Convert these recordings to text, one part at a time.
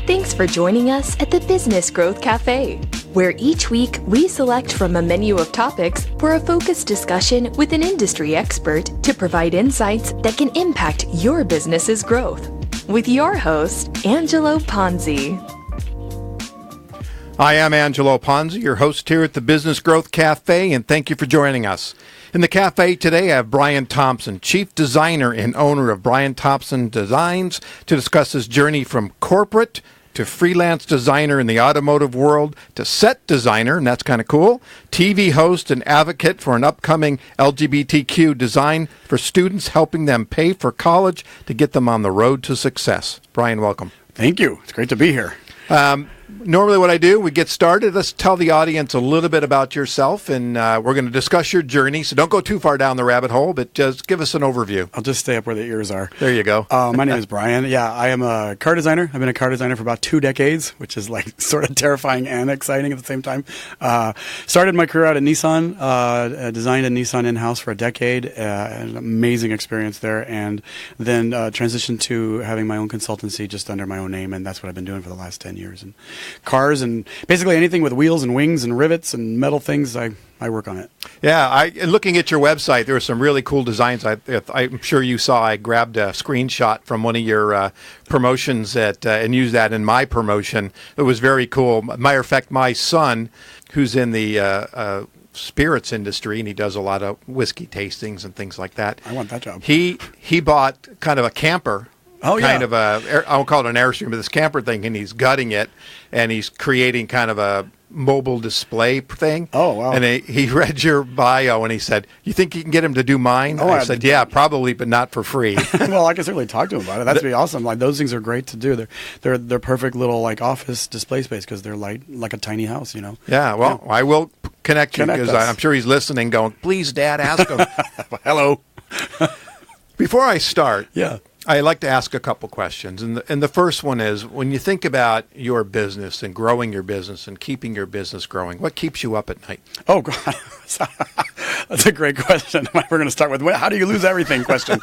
Thanks for joining us at the Business Growth Café, where each week we select from a menu of topics for a focused discussion with an industry expert to provide insights that can impact your business's growth. With your host, Angelo Ponzi. I am Angelo Ponzi, your host here at the Business Growth Café, and thank you for joining us. In the cafe today, I have Bryan Thompson, Chief Designer and owner of Bryan Thompson Designs, to discuss his journey from corporate to freelance designer in the automotive world to set designer, and that's kind of cool, TV host and advocate for an upcoming LGBTQ design for students, helping them pay for college to get them on the road to success. Bryan, welcome. Thank you. It's great to be here. Normally what I do, we get started. Let's tell the audience a little bit about yourself, and we're going to discuss your journey. So don't go too far down the rabbit hole, but just give us an overview. I'll just stay up where the ears are. There you go. My name is Bryan. Yeah, I am a car designer. I've been a car designer for about 2 decades, which is like sort of terrifying and exciting at the same time. Started my career out at Nissan, designed a Nissan in-house for a decade, an amazing experience there, and then transitioned to having my own consultancy just under my own name, and that's what I've been doing for the last 10 years. And cars and basically anything with wheels and wings and rivets and metal things, I work on it. Yeah, looking at your website, there were some really cool designs. I'm sure you saw. I grabbed a screenshot from one of your promotions and used that in my promotion. It was very cool. Matter of fact, my son, who's in the spirits industry, and he does a lot of whiskey tastings and things like that. I want that job. He bought kind of a camper. Oh, yeah. Kind of I won't call it an Airstream, but this camper thing, and he's gutting it, and he's creating kind of a mobile display thing. Oh, wow. And he read your bio, and he said, "You think you can get him to do mine?" Oh, I said, "Yeah, probably, but not for free." Well, I can certainly talk to him about it. That'd be awesome. Like, those things are great to do. They're perfect little like office display space because they're like a tiny house, you know. Yeah, well, yeah. I will connect you because us. I'm sure he's listening going, "Please, Dad, ask him." Hello. Before I start, yeah, I like to ask a couple questions. And the first one is, when you think about your business and growing your business and keeping your business growing, what keeps you up at night? Oh, God. That's a great question. We're going to start with, how do you lose everything question.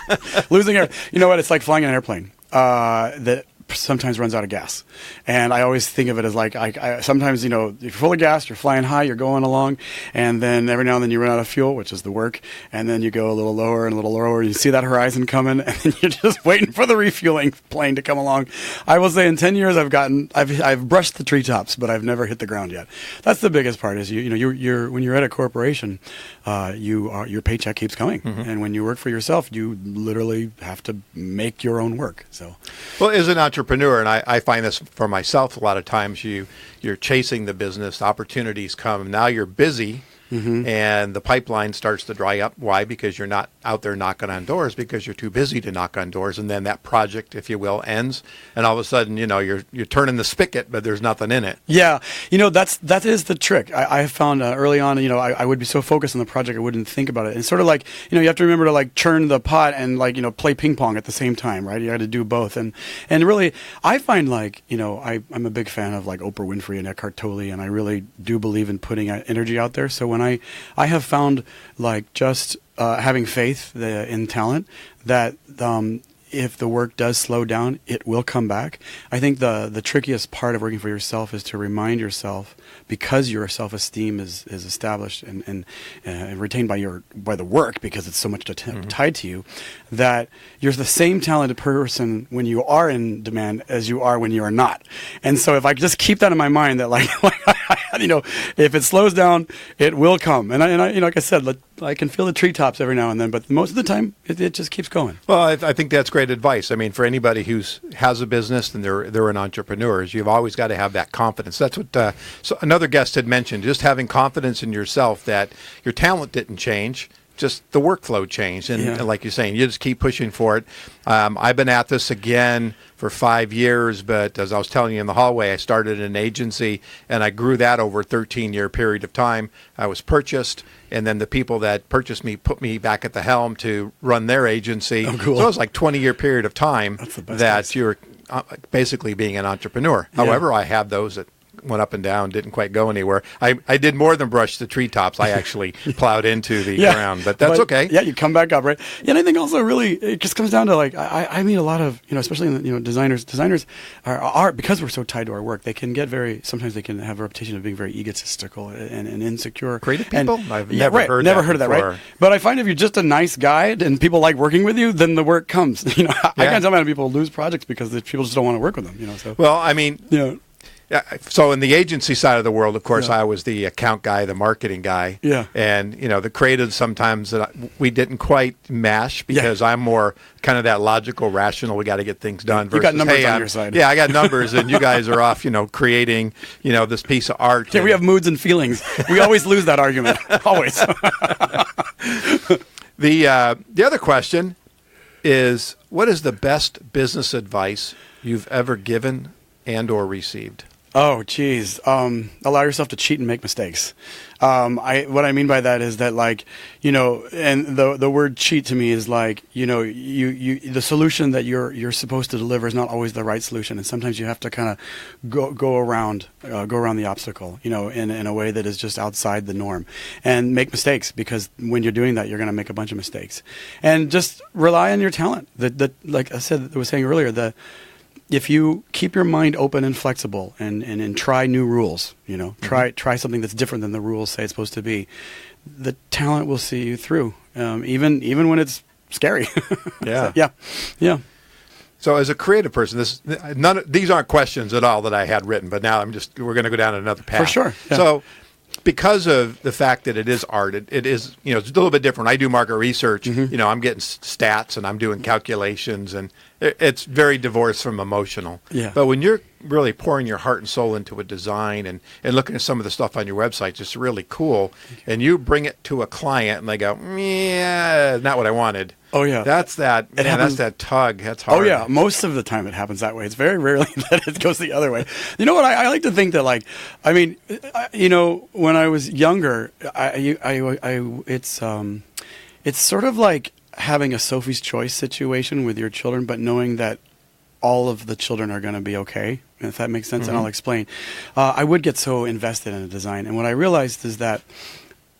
Losing you know what? It's like flying an airplane that sometimes runs out of gas. And I always think of it as like, I sometimes, you know, if you're full of gas, you're flying high, you're going along, and then every now and then you run out of fuel, which is the work, and then you go a little lower and a little lower, you see that horizon coming, and then you're just waiting for the refueling plane to come along. I will say in 10 years I've brushed the treetops, but I've never hit the ground yet. That's the biggest part is, you're when you're at a corporation, your paycheck keeps coming. Mm-hmm. And when you work for yourself, you literally have to make your own work. So, well, as an entrepreneur, and I find this for myself a lot of times, you're chasing the business, opportunities come, now you're busy, mm-hmm. and the pipeline starts to dry up. Why? Because you're not out there knocking on doors, because you're too busy to knock on doors, and then that project, if you will, ends, and all of a sudden, you're turning the spigot, but there's nothing in it. Yeah, that is the trick. I have found early on, I would be so focused on the project I wouldn't think about it. And sort of like, you have to remember to like churn the pot and like, play ping pong at the same time, right? You got to do both. And really, I find like, I'm a big fan of like Oprah Winfrey and Eckhart Tolle, and I really do believe in putting energy out there. So when I have found like just having faith in talent that if the work does slow down, it will come back. I think the trickiest part of working for yourself is to remind yourself, because your self-esteem is established and retained by the work, because it's so much mm-hmm. tied to you, that you're the same talented person when you are in demand as you are when you are not. And so if I just keep that in my mind, that like if it slows down, it will come. And I like I said, I can feel the treetops every now and then, but most of the time, it just keeps going. Well, I think that's great advice. I mean, for anybody who has a business and they're an entrepreneur, you've always got to have that confidence. That's what so another guest had mentioned, just having confidence in yourself that your talent didn't change, just the workflow changed. And like you're saying, you just keep pushing for it. I've been at this again for 5 years, but as I was telling you in the hallway, I started an agency, and I grew that over a 13-year period of time. I was purchased, and then the people that purchased me put me back at the helm to run their agency. Oh, cool. So it was like a 20-year period of time That's the best that case. You're basically being an entrepreneur. Yeah. However, I have those that went up and down, didn't quite go anywhere. I did more than brush the treetops. I actually plowed into the ground, but that's okay. Yeah, you come back up, right? Yeah, and I think also really it just comes down to like I meet a lot of especially designers. Designers are because we're so tied to our work, they can get sometimes they can have a reputation of being very egotistical and insecure. Creative people? I've never heard of that, right? But I find if you're just a nice guy and people like working with you, then the work comes. I can't tell many people lose projects because people just don't want to work with them. So well, I mean, yeah. So in the agency side of the world, of course, I was the account guy, the marketing guy. Yeah. And, the creative sometimes we didn't quite mash because I'm more kind of that logical, rational, we got to get things done. You got numbers on your side. Yeah, I got numbers, and you guys are off, creating, this piece of art. Yeah, we have moods and feelings. We always lose that argument. Always. The other question is, what is the best business advice you've ever given and or received? Oh, geez. Allow yourself to cheat and make mistakes. What I mean by that is that, like, and the word cheat to me is like, the solution that you're supposed to deliver is not always the right solution, and sometimes you have to kind of go around the obstacle, in a way that is just outside the norm, and make mistakes, because when you're doing that, you're going to make a bunch of mistakes, and just rely on your talent. That like I was saying earlier, if you keep your mind open and flexible and try new rules, try something that's different than the rules say it's supposed to be, the talent will see you through, even when it's scary. Yeah. Yeah. So as a creative person, these aren't questions at all that I had written, but now we're going to go down another path. For sure. Yeah. So because of the fact that it is art, it is, it's a little bit different. I do market research, I'm getting stats and I'm doing calculations, and it's very divorced from emotional. Yeah. But when you're really pouring your heart and soul into a design and looking at some of the stuff on your website, just really cool, and you bring it to a client and they go, yeah, not what I wanted. Oh, yeah. That's that tug. That's hard. Oh, yeah. Most of the time it happens that way. It's very rarely that it goes the other way. You know what? I like to think that, like, I mean, when I was younger, it's sort of like having a Sophie's Choice situation with your children, but knowing that all of the children are going to be okay, if that makes sense, and I'll explain. I would get so invested in a design, and what I realized is that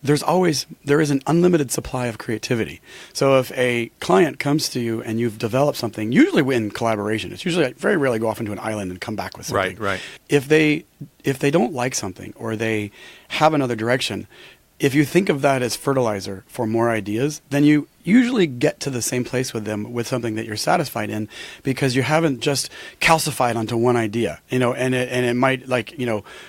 there is an unlimited supply of creativity. So if a client comes to you and you've developed something, usually in collaboration, it's usually very rarely go off into an island and come back with something. Right. If they don't like something or they have another direction, if you think of that as fertilizer for more ideas, then you usually get to the same place with them with something that you're satisfied in, because you haven't just calcified onto one idea, and it might, like,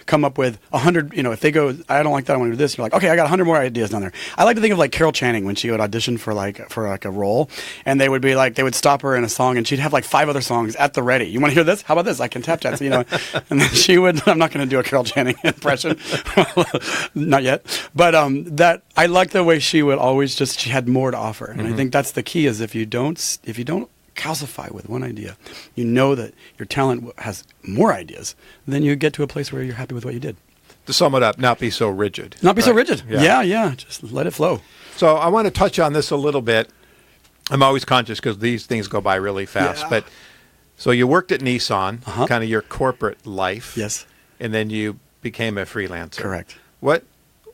come up with 100, if they go, I don't like that, I want to do this, you're like, okay, I got 100 more ideas down there. I like to think of like Carol Channing when she would audition for a role, and they would be like, they would stop her in a song and she'd have like 5 other songs at the ready. You want to hear this? How about this? I can tap dance, and then she would, I'm not going to do a Carol Channing impression, not yet, but that I like the way she would always she had more to offer. And I think that's the key, is if you don't calcify with one idea, that your talent has more ideas, then you get to a place where you're happy with what you did. To sum it up, not be so rigid. Not be so rigid. Yeah. Just let it flow. So I want to touch on this a little bit. I'm always conscious because these things go by really fast. Yeah. But so you worked at Nissan, kind of your corporate life. Yes. And then you became a freelancer. Correct.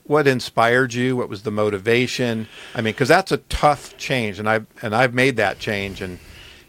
What inspired you? What was the motivation? I mean, because that's a tough change, and I've made that change. And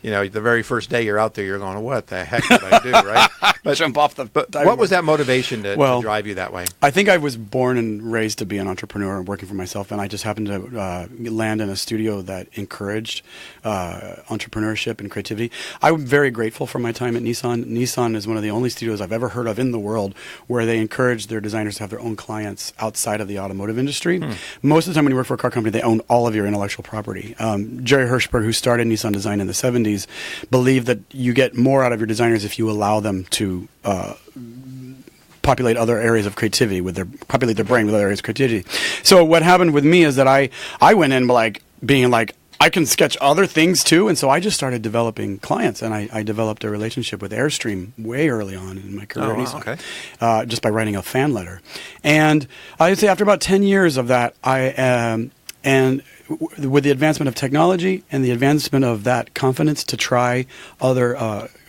the very first day you're out there, you're going, "What the heck did I do?" Right? But jump off the. But what was that motivation to drive you that way? I think I was born and raised to be an entrepreneur and working for myself, and I just happened to land in a studio that encouraged entrepreneurship and creativity. I'm very grateful for my time at Nissan. Nissan is one of the only studios I've ever heard of in the world where they encourage their designers to have their own clients outside of the automotive industry. Most of the time when you work for a car company, they own all of your intellectual property. Jerry Hirschberg, who started Nissan Design in the 70s, believed that you get more out of your designers if you allow them to populate other areas of creativity populate their brain with other areas of creativity. So what happened with me is that I went in being like, I can sketch other things too, and so I just started developing clients, and I developed a relationship with Airstream way early on in my career. Okay. Just by writing a fan letter. And I'd say after about 10 years of that, and with the advancement of technology and the advancement of that confidence to try other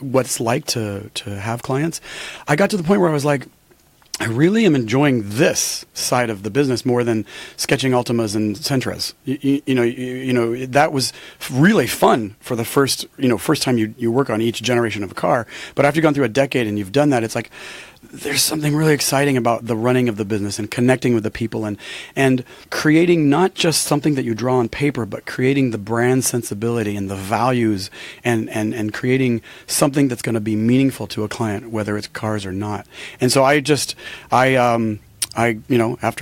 what it's like to have clients, I got to the point where I was like, I really am enjoying this side of the business more than sketching Altimas and Sentras. You know, that was really fun for the first time you work on each generation of a car. But after you've gone through a decade and you've done that, it's like there's something really exciting about the running of the business and connecting with the people and creating not just something that you draw on paper, but creating the brand sensibility and the values and creating something that's going to be meaningful to a client, whether it's cars or not. And so after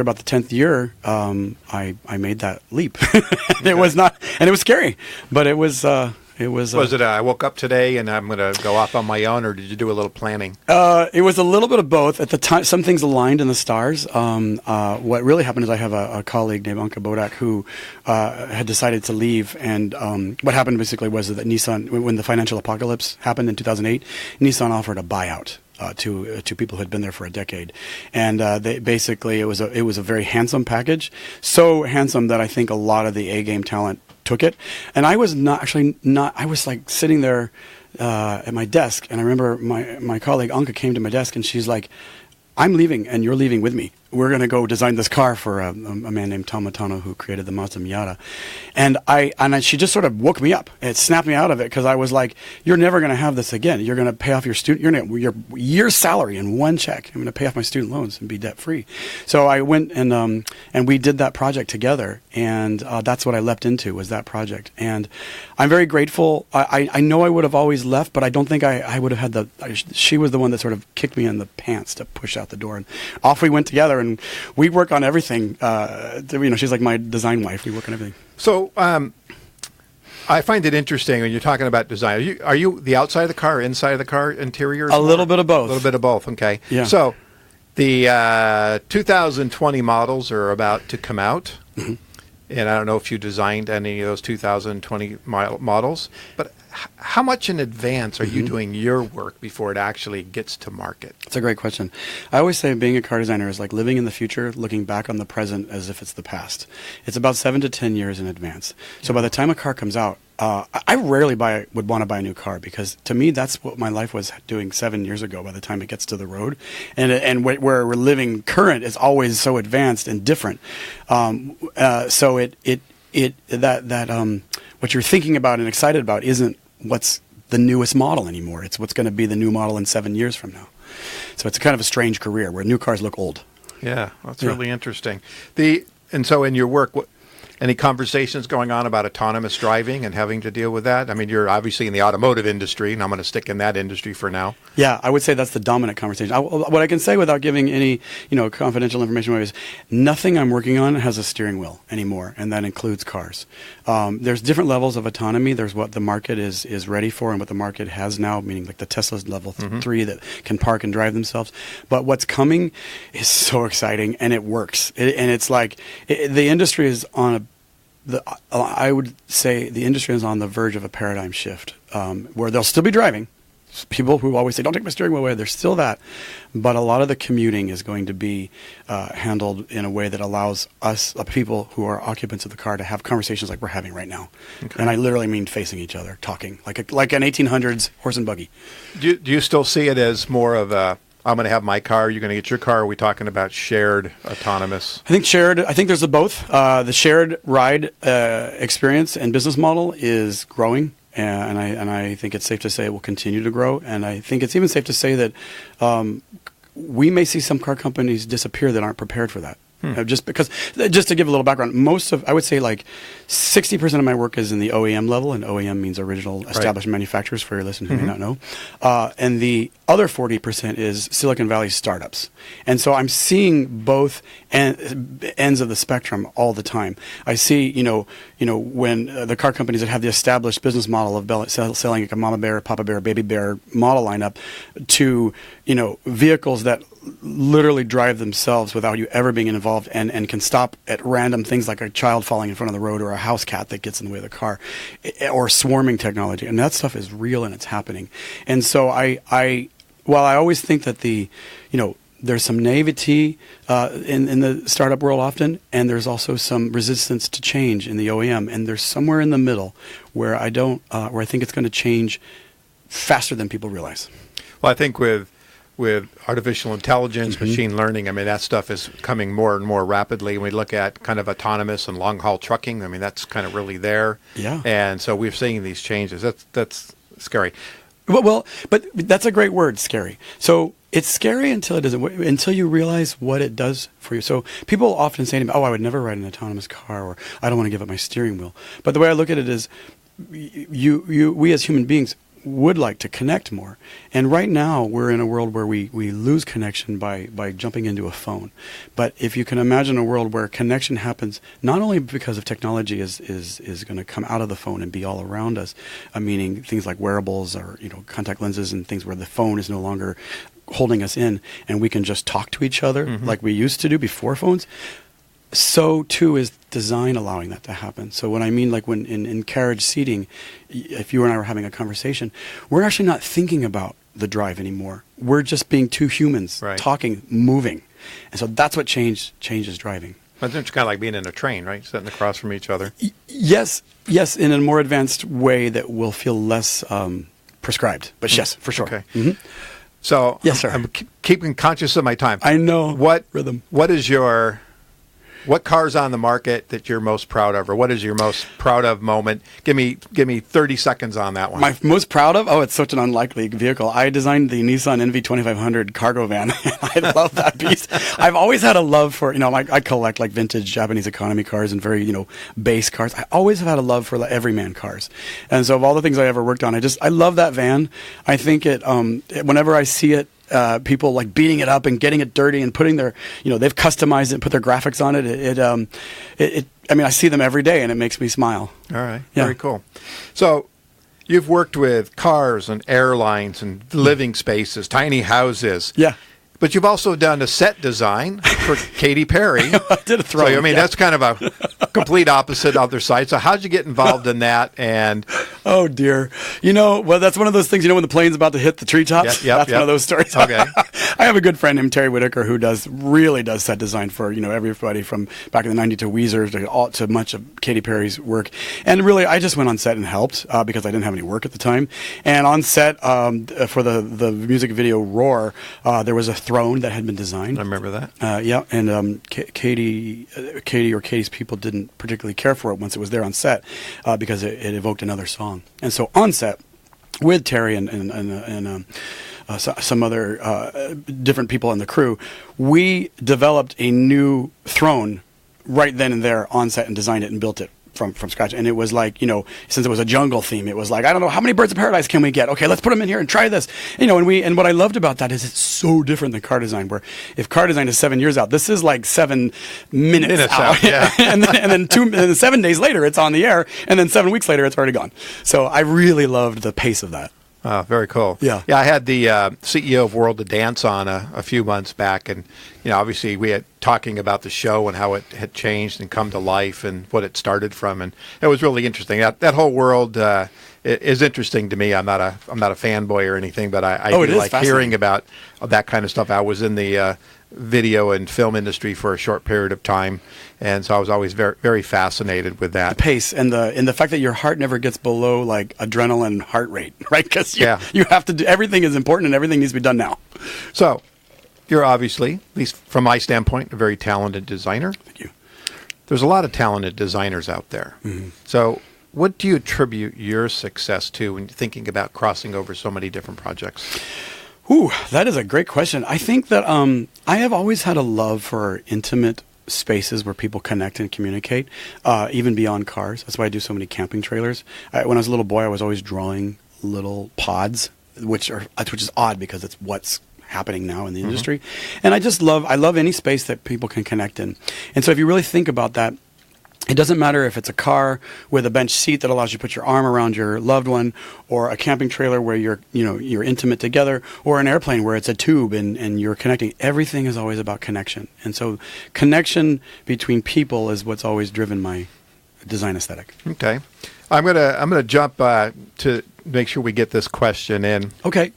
about the 10th year, I made that leap. It was not, and it was scary, but it was. Was it I woke up today and I'm going to go off on my own, or did you do a little planning? It was a little bit of both. At the time, some things aligned in the stars. What really happened is I have a colleague named Anka Bodak who had decided to leave, and what happened basically was that Nissan, when the financial apocalypse happened in 2008, Nissan offered a buyout to people who had been there for a decade, and it was a very handsome package, so handsome that I think a lot of the A-game talent took it. And I was not I was like sitting there at my desk, and I remember my colleague Anka came to my desk and she's like, I'm leaving and you're leaving with me. We're going to go design this car for a man named Tom Matano who created the Mazda Miata. And she just sort of woke me up. It snapped me out of it because I was like, you're never going to have this again. You're going to pay off your year's salary in one check. I'm going to pay off my student loans and be debt free. So I went and we did that project together. And that's what I leapt into, was that project. And I'm very grateful. I know I would have always left, but I don't think I would have had she was the one that sort of kicked me in the pants to push out the door. And off we went together. And we work on everything. She's like my design wife. We work on everything. So I find it interesting when you're talking about design. Are you the outside of the car, inside of the car, interior? A little bit of both. A little bit of both. Okay. Yeah. So the 2020 models are about to come out, mm-hmm. and I don't know if you designed any of those 2020 models, but how much in advance are you doing your work before it actually gets to market? That's a great question. I always say being a car designer is like living in the future, looking back on the present as if it's the past. It's about 7 to 10 years in advance. So by the time a car comes out, I rarely would want to buy a new car, because to me that's what my life was doing 7 years ago by the time it gets to the road. And where we're living current is always so advanced and different. So what you're thinking about and excited about isn't what's the newest model anymore. It's what's going to be the new model in 7 years from now. So it's kind of a strange career where new cars look old. Yeah, that's really interesting. And so in your work, any conversations going on about autonomous driving and having to deal with that? I mean, you're obviously in the automotive industry, and I'm going to stick in that industry for now. Yeah, I would say that's the dominant conversation. What I can say without giving any, confidential information away is nothing I'm working on has a steering wheel anymore, and that includes cars. There's different levels of autonomy. There's what the market is ready for and what the market has now, meaning like the Tesla's level 3 that can park and drive themselves. But what's coming is so exciting, and it works. It's like the industry is on I would say the industry is on the verge of a paradigm shift, where they'll still be driving. People who always say, don't take my steering wheel away, there's still that. But a lot of the commuting is going to be handled in a way that allows us, people who are occupants of the car, to have conversations like we're having right now. Okay. And I literally mean facing each other, talking, like an 1800s horse and buggy. Do you still see it as more of a, I'm going to have my car, you're going to get your car? Are we talking about shared autonomous? I think there's both. The shared ride experience and business model is growing, and I think it's safe to say it will continue to grow. And I think it's even safe to say that we may see some car companies disappear that aren't prepared for that. Just to give a little background, I would say like 60% of my work is in the OEM level, and OEM means original established manufacturers for your listeners who may not know. And the other 40% is Silicon Valley startups. And so I'm seeing both ends of the spectrum all the time. I see, when the car companies that have the established business model of selling like a mama bear, papa bear, baby bear model lineup to, vehicles that literally drive themselves without you ever being involved, and can stop at random things like a child falling in front of the road or a house cat that gets in the way of the car, or swarming technology. And that stuff is real and it's happening. And so while I always think that there's some naivety in the startup world often, and there's also some resistance to change in the OEM, and there's somewhere in the middle where I think it's going to change faster than people realize. Well, I think with with artificial intelligence, machine learning, I mean, that stuff is coming more and more rapidly. When we look at kind of autonomous and long-haul trucking, I mean, that's kind of really there. Yeah. And so we're seeing these changes. That's scary. Well, but that's a great word, scary. So it's scary until it doesn't, until you realize what it does for you. So people often say to me, "Oh, I would never ride an autonomous car," or "I don't want to give up my steering wheel." But the way I look at it is, we as human beings would like to connect more. And right now we're in a world where we lose connection by jumping into a phone. But if you can imagine a world where connection happens not only because of technology is going to come out of the phone and be all around us, meaning things like wearables or contact lenses and things where the phone is no longer holding us in and we can just talk to each other like we used to do before phones. So too is design allowing that to happen. So what I mean, like when in carriage seating, if you and I were having a conversation, we're actually not thinking about the drive anymore. We're just being two humans talking, moving. And so that's what changes driving. But it's kind of like being in a train, right? Sitting across from each other. Yes, in a more advanced way that will feel less prescribed. But yes, for sure. Okay. So yes, sir. I'm keeping conscious of my time. I know. Rhythm. What car's on the market that you're most proud of, or what is your most proud of moment? Give me 30 seconds on that one. My most proud of? Oh, it's such an unlikely vehicle. I designed the Nissan NV2500 cargo van. I love that piece. I've always had a love for, I collect like vintage Japanese economy cars and very, base cars. I always have had a love for the everyman cars. And so of all the things I ever worked on, I love that van. I think whenever I see it, people like beating it up and getting it dirty and putting their, they've customized it and put their graphics on it. I see them every day and it makes me smile. All right. Yeah. Very cool. So you've worked with cars and airlines and living spaces, tiny houses. Yeah. But you've also done a set design for Katy Perry. I did a throne. So, that's kind of a complete opposite other side. So how'd you get involved in that? And oh, dear. That's one of those things, when the plane's about to hit the treetops? That's one of those stories. Okay. I have a good friend named Terry Whitaker who really does set design for, everybody from back in the 90s to Weezer to much of Katy Perry's work. And really, I just went on set and helped because I didn't have any work at the time. And on set for the music video Roar, there was a throne that had been designed. I remember that. And Katy or Katy's people didn't particularly care for it once it was there on set because it evoked another song. And so on set with Terry and some other different people in the crew, we developed a new throne right then and there on set and designed it and built it from scratch. And it was like, since it was a jungle theme, it was like, I don't know, how many birds of paradise can we get? Okay, let's put them in here and try this. And what I loved about that is it's so different than car design, where if car design is 7 years out, this is like 7 minutes out. Yeah. and then 7 days later, it's on the air. And then 7 weeks later, it's already gone. So I really loved the pace of that. Oh, very cool. Yeah. I had the CEO of World of Dance on a few months back, and obviously we had talking about the show and how it had changed and come to life and what it started from, and it was really interesting. That whole world is interesting to me. I'm not a fanboy or anything, but I do like hearing about that kind of stuff. I was in the video and film industry for a short period of time, and so I was always very, very fascinated with that. The pace and the fact that your heart never gets below like adrenaline heart rate, right? Because you have to do, everything is important and everything needs to be done now. So you're obviously, at least from my standpoint, a very talented designer. Thank you. There's a lot of talented designers out there. Mm-hmm. So what do you attribute your success to when you're thinking about crossing over so many different projects? Ooh, that is a great question. I think that I have always had a love for intimate spaces where people connect and communicate, even beyond cars. That's why I do so many camping trailers. When I was a little boy, I was always drawing little pods, which is odd because it's what's happening now in the industry. And I love any space that people can connect in. And so if you really think about that, it doesn't matter if it's a car with a bench seat that allows you to put your arm around your loved one, or a camping trailer where you're intimate together, or an airplane where it's a tube and you're connecting. Everything is always about connection. And so connection between people is what's always driven my design aesthetic. Okay. I'm gonna jump to make sure we get this question in. Okay.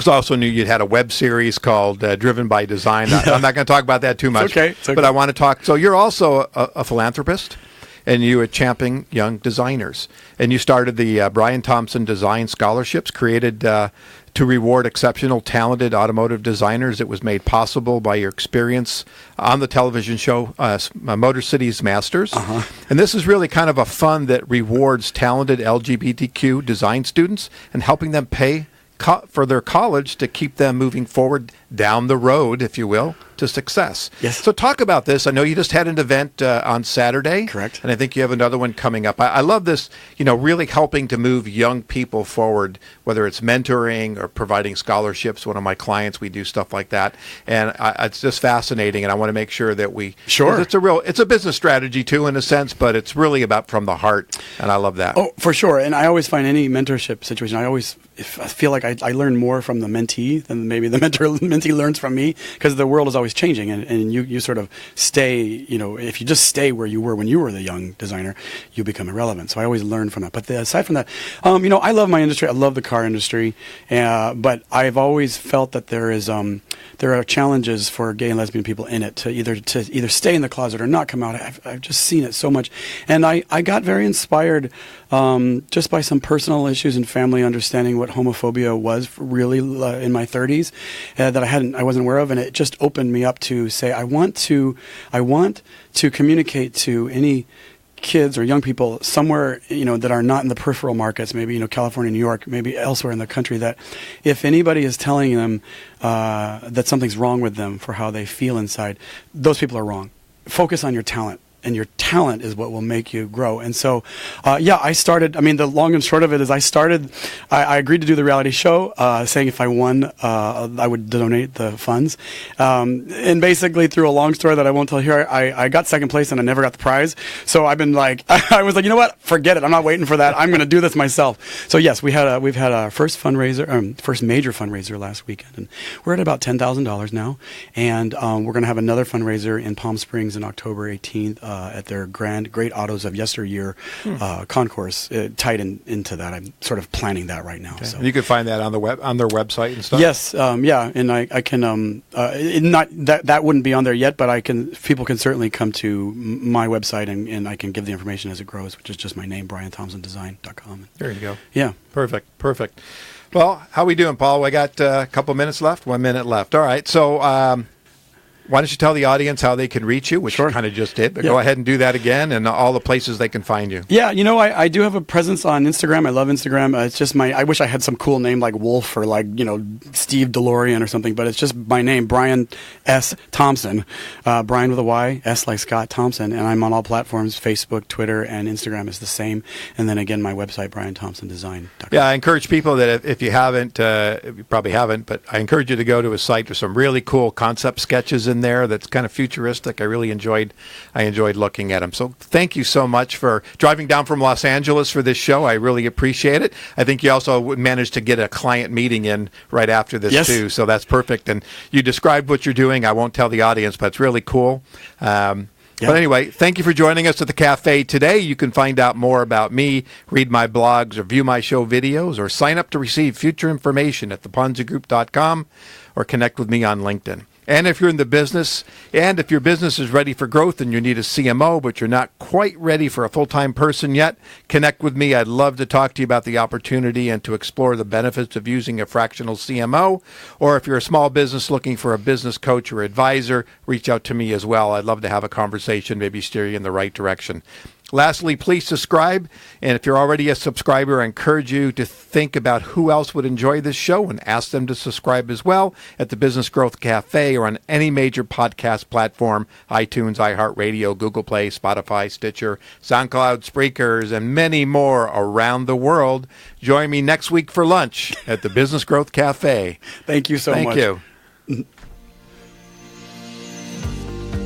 I also knew you'd had a web series called Driven by Design. I'm not going to talk about that too much. It's okay. But I want to talk. So you're also a philanthropist, and you are championing young designers. And you started the Bryan Thompson Design Scholarships, created to reward exceptional, talented automotive designers. It was made possible by your experience on the television show Motor City's Masters. And this is really kind of a fund that rewards talented LGBTQ design students and helping them pay for their college to keep them moving forward down the road, if you will, to success. Yes. So talk about this. I know you just had an event on Saturday. Correct. And I think you have another one coming up. I love this, really helping to move young people forward, whether it's mentoring or providing scholarships. One of my clients, we do stuff like that. And it's just fascinating. And I want to make sure that we... Sure. It's a business strategy too, in a sense, but it's really about from the heart. And I love that. Oh, for sure. And I always find any mentorship situation, I feel like I learn more from the mentee than maybe the mentee learns from me, because the world is always changing, and you sort of stay, if you just stay where you were when you were the young designer, you become irrelevant. So I always learn from that. But aside from that, I love my industry. I love the car industry, but I've always felt that there are challenges for gay and lesbian people in it to either stay in the closet or not come out. I've just seen it so much, and I got very inspired just by some personal issues and family understanding what homophobia was really in my 30s that I wasn't aware of, and it just opened me up to say I want to communicate to any kids or young people somewhere that are not in the peripheral markets, maybe California, New York, maybe elsewhere in the country, that if anybody is telling them that something's wrong with them for how they feel inside, those people are wrong. Focus on your talent. And your talent is what will make you grow. And so, I started, the long and short of it is I agreed to do the reality show, saying if I won, I would donate the funds. And basically, through a long story that I won't tell here, I got second place and I never got the prize. So I've been like, I was like, you know what? Forget it. I'm not waiting for that. I'm going to do this myself. So yes, we've had our first fundraiser, first major fundraiser last weekend. And we're at about $10,000 now. And we're going to have another fundraiser in Palm Springs on October 18th. At their Great Autos of Yesteryear concourse, tied into that. I'm sort of planning that right now. Okay. So you can find that on their website and stuff. Yes, and I can not that wouldn't be on there yet, but people can certainly come to my website and I can give the information as it grows, which is just my name, BryanThompsonDesign.com. There you go. Yeah, perfect. Well, how we doing, Paul? We got a couple minutes left. 1 minute left. All right, so. Why don't you tell the audience how they can reach you, which Sure. you kind of just did, but go ahead and do that again, and all the places they can find you. Yeah, I do have a presence on Instagram. I love Instagram. It's just I wish I had some cool name like Wolf or like, Steve DeLorean or something, but it's just my name, Bryan S. Thompson. Bryan with a Y, S like Scott Thompson, and I'm on all platforms, Facebook, Twitter, and Instagram is the same. And then again, my website, BryanThompsonDesign.com. Yeah, I encourage people that if you haven't, you probably haven't, but I encourage you to go to his site. There's some really cool concept sketches in there that's kind of futuristic. I really enjoyed looking at them. So thank you so much for driving down from Los Angeles for this show. I really appreciate it. I think you also managed to get a client meeting in right after this too, so that's perfect. And you described what you're doing. I won't tell the audience, but it's really cool. But anyway, thank you for joining us at the cafe today. You can find out more about me, read my blogs, or view my show videos, or sign up to receive future information at theponzigroup.com or connect with me on LinkedIn. And if you're in the business, and if your business is ready for growth and you need a CMO, but you're not quite ready for a full-time person yet, connect with me. I'd love to talk to you about the opportunity and to explore the benefits of using a fractional CMO. Or if you're a small business looking for a business coach or advisor, reach out to me as well. I'd love to have a conversation, maybe steer you in the right direction. Lastly, please subscribe. And if you're already a subscriber, I encourage you to think about who else would enjoy this show and ask them to subscribe as well at the Business Growth Café or on any major podcast platform, iTunes, iHeartRadio, Google Play, Spotify, Stitcher, SoundCloud, Spreakers, and many more around the world. Join me next week for lunch at the Business Growth Café. Thank you so much. Thank you.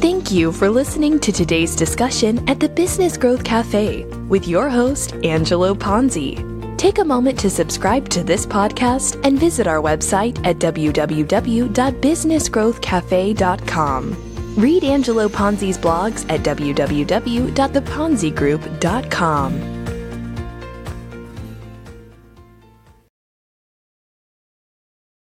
Thank you for listening to today's discussion at the Business Growth Café with your host, Angelo Ponzi. Take a moment to subscribe to this podcast and visit our website at www.businessgrowthcafe.com. Read Angelo Ponzi's blogs at www.theponzigroup.com.